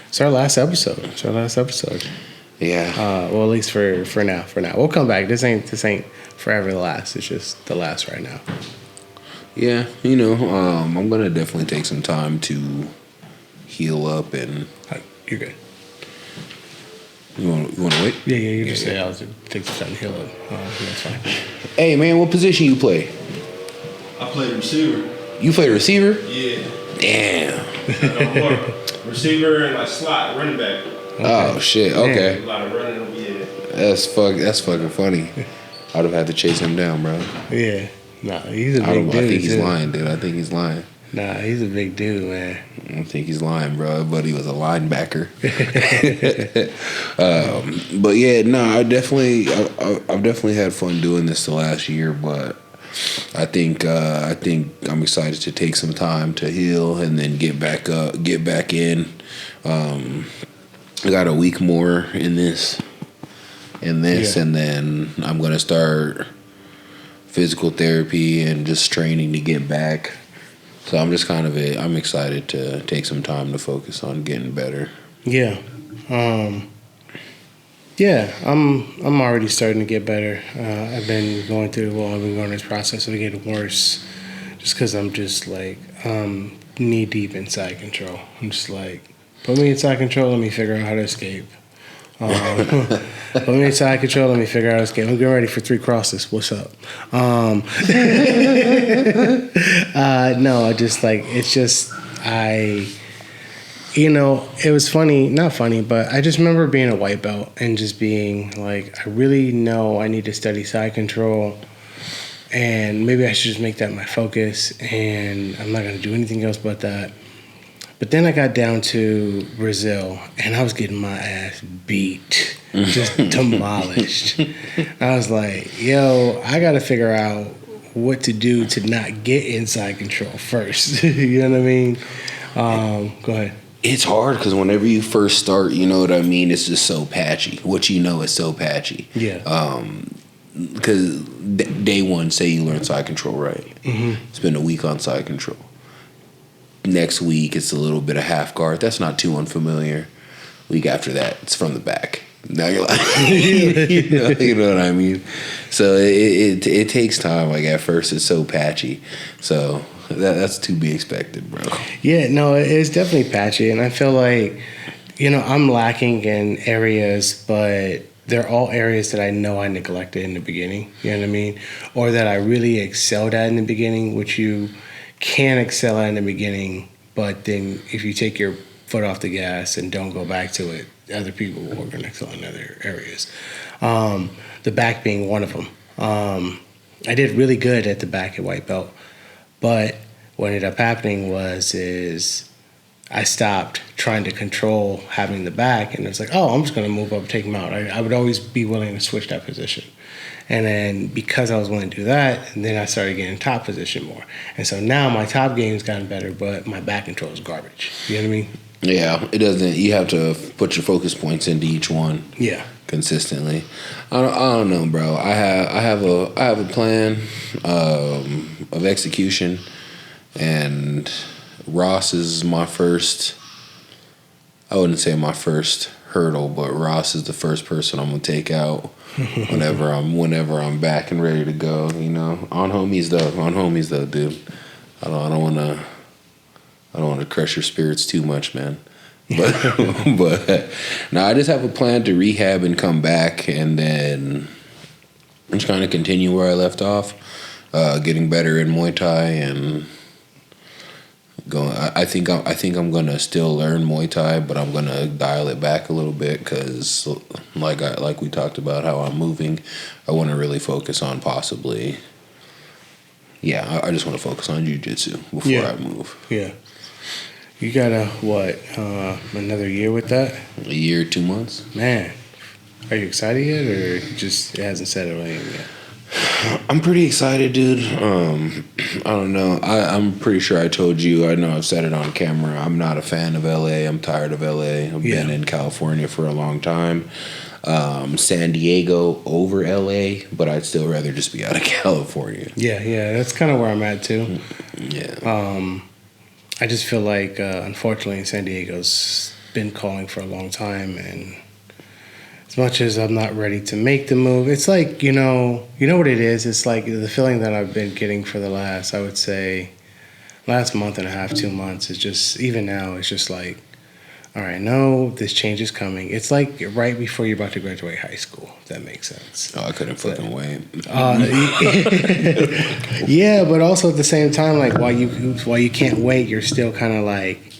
It's our last episode. Yeah. Well, at least for now. We'll come back. This ain't forever the last. It's just the last right now. Yeah, I'm gonna definitely take some time to heal up and. You're good. You want to wait? Yeah. You just say I'll take some time to heal up. That's fine. Hey, man, what position you play? I play receiver. You play receiver? Yeah. Damn. No more. Receiver and like slot, running back. Okay. Oh shit. Okay. A lot of running. Yeah. That's fucking funny. I'd have had to chase him down, bro. Yeah. Nah, he's a big dude. I think he's lying, dude. I think he's lying. Nah, he's a big dude, man. I think he's lying, bro. But he was a linebacker. But yeah, no, I've definitely had fun doing this the last year. But I think I'm excited to take some time to heal and then get back in. I got a week more in this, and then I'm gonna start physical therapy and just training to get back. So I'm just I'm excited to take some time to focus on getting better. Yeah. I'm already starting to get better. I've been going through this process of getting worse just because I'm just like knee deep in side control. I'm just like, put me in side control, let me figure out how to escape. Put me in side control, let me figure out how to escape. I'm getting ready for 3 crosses. What's up? No, it was funny, not funny, but I just remember being a white belt and just being like, I really know I need to study side control, and maybe I should just make that my focus, and I'm not going to do anything else but that. But then I got down to Brazil, and I was getting my ass beat, just demolished. I was like, yo, I got to figure out what to do to not get inside control first. You know what I mean? Go ahead. It's hard because whenever you first start, you know what I mean? It's just so patchy. What you know is so patchy. Yeah. Because day one, say you learn side control, right? Mm-hmm. Spend a week on side control. Next week, it's a little bit of half guard. That's not too unfamiliar. Week after that, it's from the back. Now you're like, you know what I mean? So it takes time. Like at first, it's so patchy. So that's to be expected, bro. Yeah, no, it's definitely patchy, and I feel like, I'm lacking in areas, but they're all areas that I know I neglected in the beginning. You know what I mean? Or that I really excelled at in the beginning, which you can excel at in the beginning, but then if you take your foot off the gas and don't go back to it, other people are going to excel in other areas. The back being one of them. I did really good at the back at white belt, but what ended up happening is I stopped trying to control having the back, and it's like, oh, I'm just going to move up, take him out. I would always be willing to switch that position. And then because I was willing to do that, and then I started getting top position more. And so now my top game's gotten better, but my back control is garbage. You know what I mean? Yeah, it doesn't. You have to put your focus points into each one. Yeah. Consistently. I don't know, bro. I have a plan of execution, and Ross is my first. I wouldn't say my first hurdle, but Ross is the first person I'm gonna take out whenever I'm back and ready to go. You know, on homies though, dude. I don't want to crush your spirits too much, man. But no, I just have a plan to rehab and come back, and then I'm just kind of continue where I left off, getting better in Muay Thai and going. I think I'm gonna still learn Muay Thai, but I'm gonna dial it back a little bit because, like we talked about how I'm moving, I want to really focus on possibly. Yeah, I just want to focus on jiu-jitsu before I move. Yeah. You got another year with that? A year, 2 months. Man, are you excited yet, or just it hasn't settled in yet? I'm pretty excited, dude. I don't know. I'm pretty sure I told you. I know I've said it on camera. I'm not a fan of LA. I'm tired of LA. I've been in California for a long time. San Diego over LA, but I'd still rather just be out of California. Yeah. That's kind of where I'm at too. Yeah. I just feel like, unfortunately, San Diego's been calling for a long time, and as much as I'm not ready to make the move, it's like, you know what it is? It's like the feeling that I've been getting for the last month and a half, 2 months is just, even now, it's just like, all right, no, this change is coming. It's like right before you're about to graduate high school, if that makes sense. Oh, I couldn't fucking wait. Yeah, but also at the same time, like while you can't wait, you're still kind of like,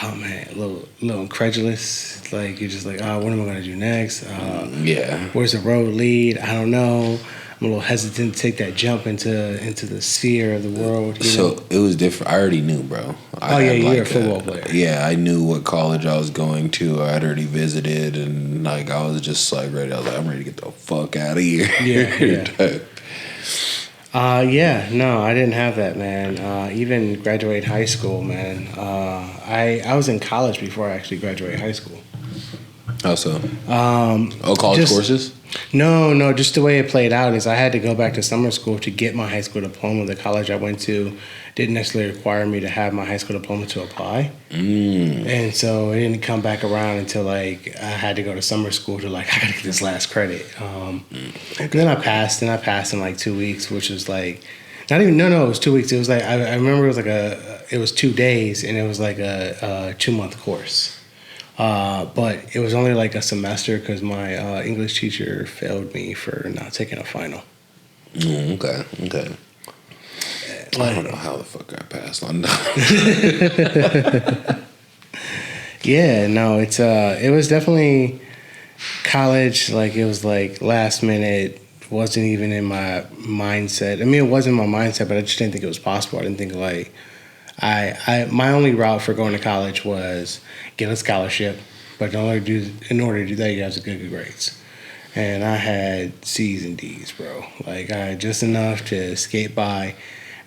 oh man, a little incredulous. Like you're just like, oh, what am I gonna do next? Where's the road lead? I don't know. I'm a little hesitant to take that jump into the sphere of the world. So it was different. I already knew, bro. You're a football player. Yeah, I knew what college I was going to. I had already visited, and like I was just like ready. I was like, I'm ready to get the fuck out of here. Yeah. No, I didn't have that, man. Even graduate high school, man. I was in college before I actually graduated high school. How so? College courses? No, just the way it played out is I had to go back to summer school to get my high school diploma. The college I went to didn't necessarily require me to have my high school diploma to apply. And so it didn't come back around until like I had to go to summer school to like, I gotta get this last credit. And then I passed in like 2 weeks, which was like, not even, no, it was 2 weeks. It was like, I remember it was like it was 2 days and it was like a 2-month course. But it was only like a semester because my English teacher failed me for not taking a final. Okay. I don't know how the fuck I passed on that. Yeah, no, it was definitely college. Like it was like last minute. Wasn't even in my mindset. I mean, it was in my mindset, but I just didn't think it was possible. I didn't think like my only route for going to college was get a scholarship, but in order to do that, you have to get good grades. And I had C's and D's, bro. Like I had just enough to skate by.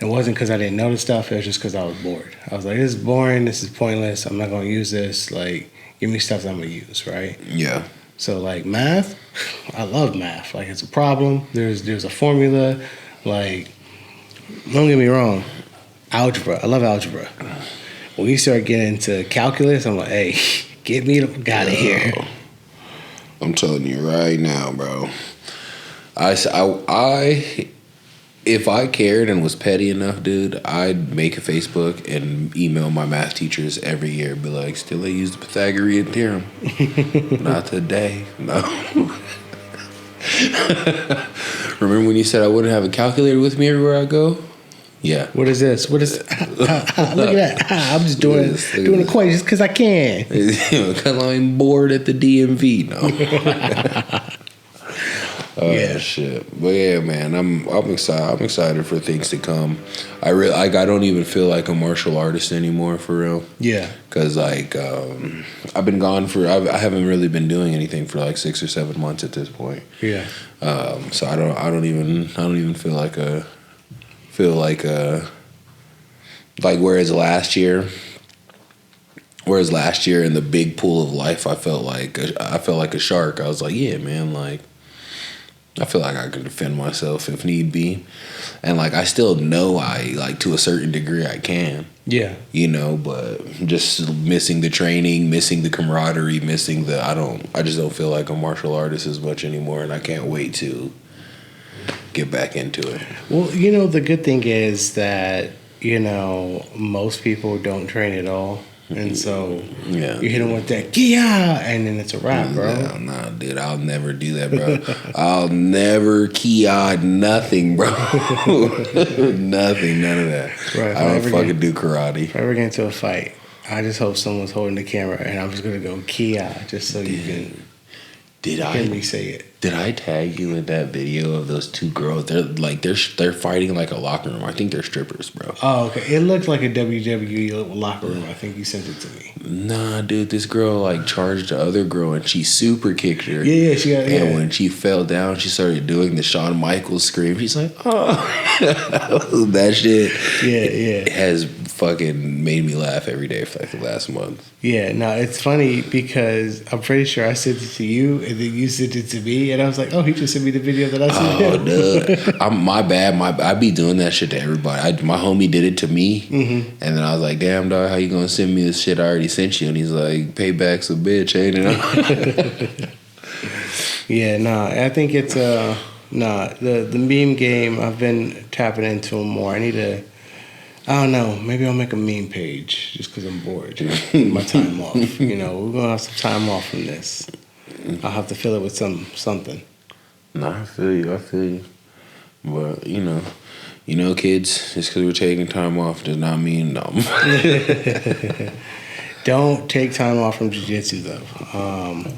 It wasn't because I didn't know the stuff. It was just because I was bored. I was like, this is boring. This is pointless. I'm not going to use this. Like, give me stuff that I'm going to use, right? Yeah. So, like, math, I love math. Like, it's a problem. There's a formula. Like, don't get me wrong. Algebra. I love algebra. When you start getting into calculus, I'm like, hey, get me the fuck out of here. I'm telling you right now, bro. If I cared and was petty enough, dude, I'd make a Facebook and email my math teachers every year. Be like, still I use the Pythagorean theorem. Not today. No. Remember when you said I wouldn't have a calculator with me everywhere I go? Yeah. What is this? Look at that. I'm just doing equations because I can. Because I'm bored at the DMV. No. Yeah. Shit. But yeah, man, I'm excited. I'm excited for things to come. I don't even feel like a martial artist anymore, for real. Yeah. Because like I've been gone I haven't really been doing anything for like 6 or 7 months at this point. Yeah. So I don't even feel like whereas last year Whereas last year in the big pool of life, I felt like a shark. I was like, yeah, man, like I feel like I can defend myself if need be, and like I still know I like to a certain degree I can. Yeah, but just missing the training, missing the camaraderie, missing the I just don't feel like a martial artist as much anymore, and I can't wait to get back into it. Well, the good thing is that most people don't train at all. And so you hit them with that Kia, and then it's a wrap, bro. No, dude, I'll never do that, bro. I'll never Kia nothing, bro. Nothing, none of that. Right, I don't fucking do karate. If I ever get into a fight, I just hope someone's holding the camera, and I'm just gonna go Kia, just so you can hear me say it. Did I tag you in that video of those two girls? They're fighting like a locker room. I think they're strippers, bro. Oh, okay. It looked like a WWE locker room. I think you sent it to me. Nah, dude. This girl like charged the other girl and she super kicked her. Yeah, she got. And when she fell down, she started doing the Shawn Michaels scream. She's like, "Oh, that shit." Yeah. Has fucking made me laugh every day for like the last month. Yeah, no, it's funny because I'm pretty sure I sent it to you and then you sent it to me, and I was like, oh, he just sent me the video that I sent him. Dude. My bad. I be doing that shit to everybody. My homie did it to me, and then I was like, damn, dog, how you gonna send me this shit I already sent you? And he's like, payback's a bitch, ain't it? Yeah, no, I think it's the meme game, I've been tapping into them more. I don't know. Maybe I'll make a meme page just because I'm bored. My time off. We're going to have some time off from this. I'll have to fill it with something. Nah, I feel you. But, kids, just because we're taking time off does not mean no. Don't take time off from jiu-jitsu, though.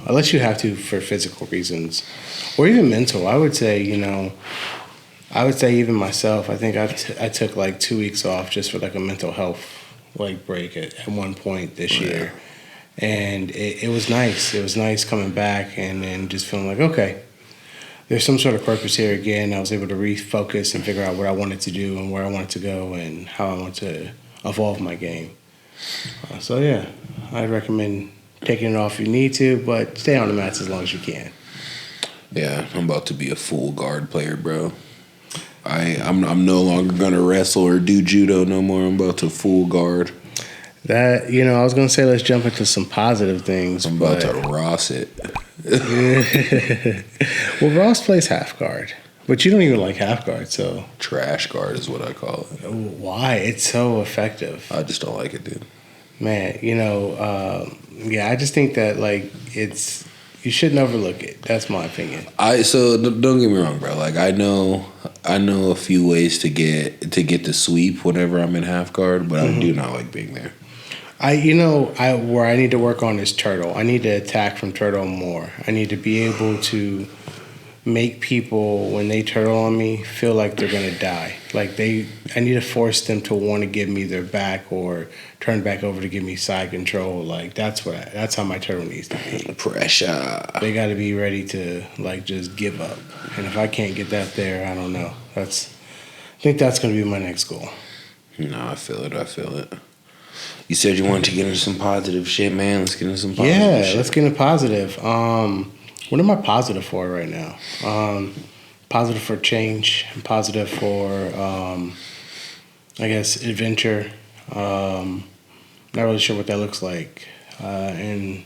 Unless you have to for physical reasons. Or even mental. I would say, even myself, I think I took like 2 weeks off just for like a mental health break at one point this year. And it was nice. It was nice coming back and then just feeling like, okay, there's some sort of purpose here again. I was able to refocus and figure out what I wanted to do and where I wanted to go and how I want to evolve my game. So yeah, I'd recommend taking it off if you need to, but stay on the mats as long as you can. Yeah, I'm about to be a full guard player, bro. I'm no longer gonna wrestle or do judo no more. I'm about to full guard. That I was gonna say let's jump into some positive things. I'm about to Ross it. Well, Ross plays half guard, but you don't even like half guard, so trash guard is what I call it. Why? It's so effective. I just don't like it, dude. Man, I just think that you shouldn't overlook it. That's my opinion. So don't get me wrong, bro. Like I know a few ways to get the sweep whenever I'm in half guard, but I do not like being there. Where I need to work on is turtle. I need to attack from turtle more. I need to be able to make people, when they turtle on me, feel like they're gonna die. I need to force them to want to give me their back or turn back over to give me side control. That's how my turtle needs to be. Pressure. They got to be ready to just give up. And if I can't get that there, I don't know. I think that's gonna be my next goal. No, I feel it. You said you wanted to get into some positive shit, man. Let's get into some positive shit. Yeah, let's get into positive. What am I positive for right now? Positive for change. I'm positive for, I guess, adventure. Not really sure what that looks like. And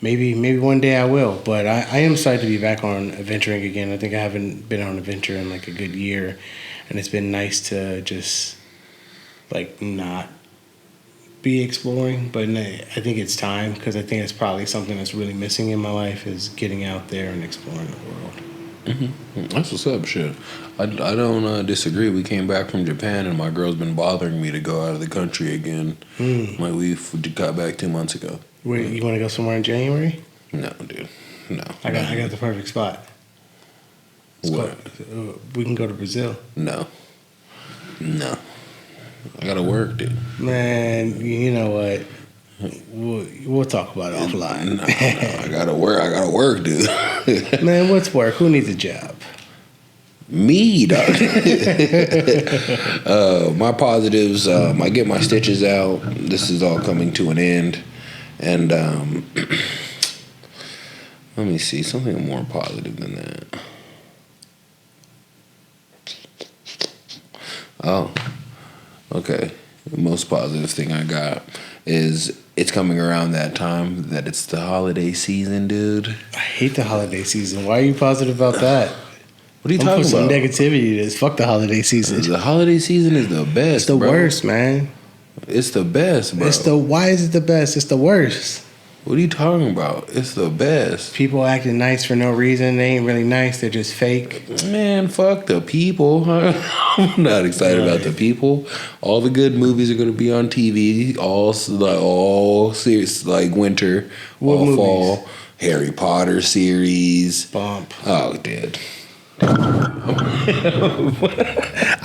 maybe one day I will. But I am excited to be back on adventuring again. I think I haven't been on an adventure in a good year. And it's been nice to just, not be exploring, but I think it's time because I think it's probably something that's really missing in my life is getting out there and exploring the world. Mm-hmm. That's what's up, shit. I don't disagree. We came back from Japan and my girl's been bothering me to go out of the country again. We got back 2 months ago. Wait, you want to go somewhere in January? No, dude. No. I got the perfect spot. What? We can go to Brazil. No. I gotta work, dude. Man, you know what? We'll talk about it offline. No, I gotta work, dude. Man, what's work? Who needs a job? Me, dog. My positives, I get my stitches out. This is all coming to an end. And let me see, something more positive than that. Oh, okay. The most positive thing I got is it's coming around that time that it's the holiday season, dude. I hate the holiday season. Why are you positive about that? What are you talking about? Some negativity to this. Fuck the holiday season. The holiday season is the best. It's the worst, man. It's the best, bro. Why is it the best? It's the worst. What are you talking about? It's the best. People acting nice for no reason. They ain't really nice. They're just fake. Man, fuck the people. I'm not excited about the people. All the good movies are going to be on TV. All series, like winter, what all movies? Fall. Harry Potter series. Bump. Oh, dude.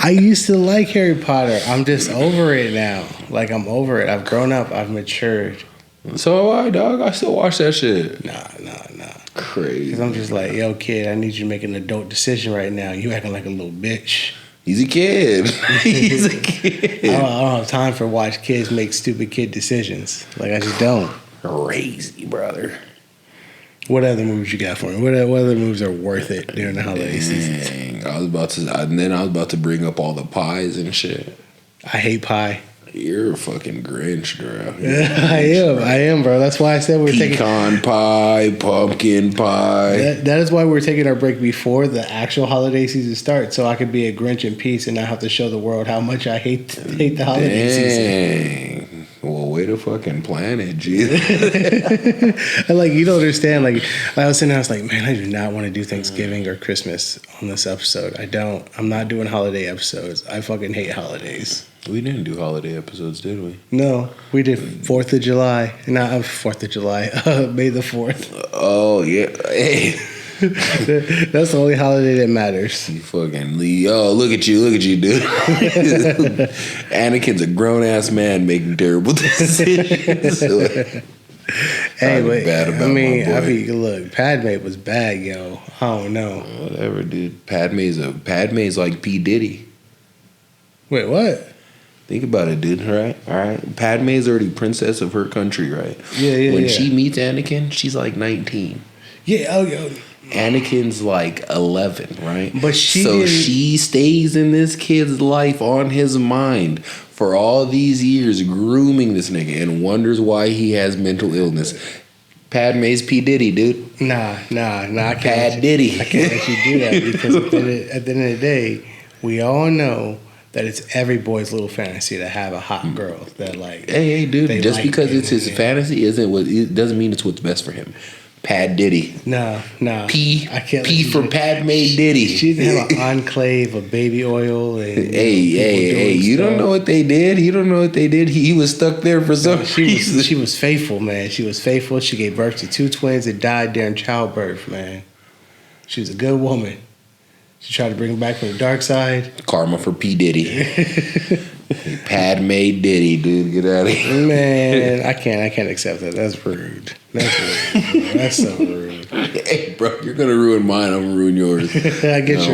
I used to like Harry Potter. I'm just over it now. Like, I'm over it. I've grown up. I've matured. So I, dog. I still watch that shit. Nah. Crazy. Because I'm just like, yo, kid, I need you to make an adult decision right now. You acting like a little bitch. He's a kid. He's a kid. I don't have time for watch kids make stupid kid decisions. Like, I just don't. Crazy, brother. What other movies you got for me? What other movies are worth it during the holiday season? I was about to bring up all the pies and shit. I hate pie. You're a fucking Grinch, bro. I am, bro. That's why I said we're taking pecan pie, pumpkin pie. That is why we're taking our break before the actual holiday season starts, so I could be a Grinch in peace and not have to show the world how much I hate the holiday season. Well, way to fucking plan it, Jesus. Like, you don't understand. Like, I was sitting there, I was like, man, I do not want to do Thanksgiving or Christmas on this episode. I don't. I'm not doing holiday episodes. I fucking hate holidays. We didn't do holiday episodes, did we? No, we did 4th of July. Not 4th of July. May the 4th. Oh, yeah. Hey. That's the only holiday that matters. You fucking look at you, dude. Anakin's a grown ass man making terrible decisions. Anyway, look, Padme was bad, yo. I don't know. Whatever, dude. Padme's like P. Diddy. Wait, what? Think about it, dude. All right. Padme's already princess of her country, right? Yeah. When she meets Anakin, she's like 19. Yeah, yo. Anakin's like 11, right? But she stays in this kid's life on his mind for all these years, grooming this nigga, and wonders why he has mental illness. Padme's P. Diddy, dude. Nah. I can't Pad Diddy. I can't let you do that because at the end of the day, we all know that it's every boy's little fantasy to have a hot girl that like. Hey, dude. Just because it's his fantasy it doesn't mean it's what's best for him. Pad Diddy. No. P. I can't. P for Padme Diddy. She didn't have an enclave of baby oil and. Hey! You don't know what they did. He was stuck there for some reason. She was faithful, man. She was faithful. She gave birth to 2 twins that died during childbirth, man. She was a good woman. She tried to bring him back from the dark side. Karma for P. Diddy. Padme Diddy, dude. Get out of here. Man, I can't accept that. That's rude. That's so rude. Hey, bro, you're going to ruin mine. I'm going to ruin yours. I guess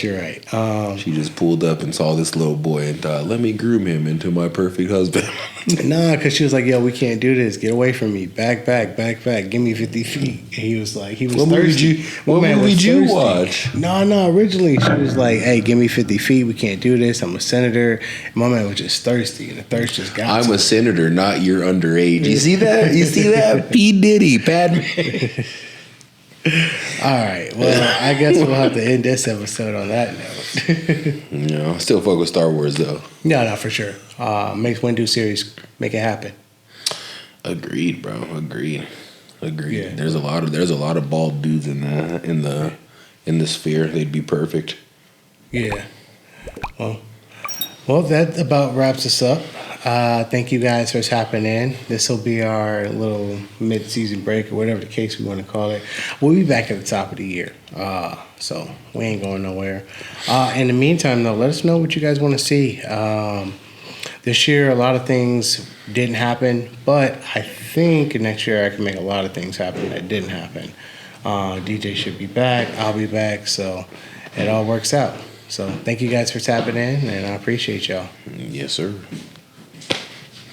you're right. She just pulled up and saw this little boy and thought, let me groom him into my perfect husband. Nah, because she was like, yo, we can't do this. Get away from me. Back. Give me 50 feet. And he was thirsty. What movie did you watch? No. Originally, she was like, hey, give me 50 feet. We can't do this. I'm a senator. And my man was just thirsty, and the thirst just got I'm a senator, not your underage. You see that? P. Diddy, Padme. All right. Well, I guess we'll have to end this episode on that note. Still fuck with Star Wars though. No, for sure. Make Windu series, make it happen. Agreed, bro. Agreed. Yeah. There's a lot of bald dudes in the sphere. They'd be perfect. Yeah. Well, that about wraps us up. Thank you guys for tapping in. This will be our little mid-season break or whatever the case we want to call it. We'll be back at the top of the year. So we ain't going nowhere. In the meantime, though, let us know what you guys want to see. This year, a lot of things didn't happen, but I think next year I can make a lot of things happen that didn't happen. DJ should be back. I'll be back. So it all works out. So thank you guys for tapping in, and I appreciate y'all. Yes, sir.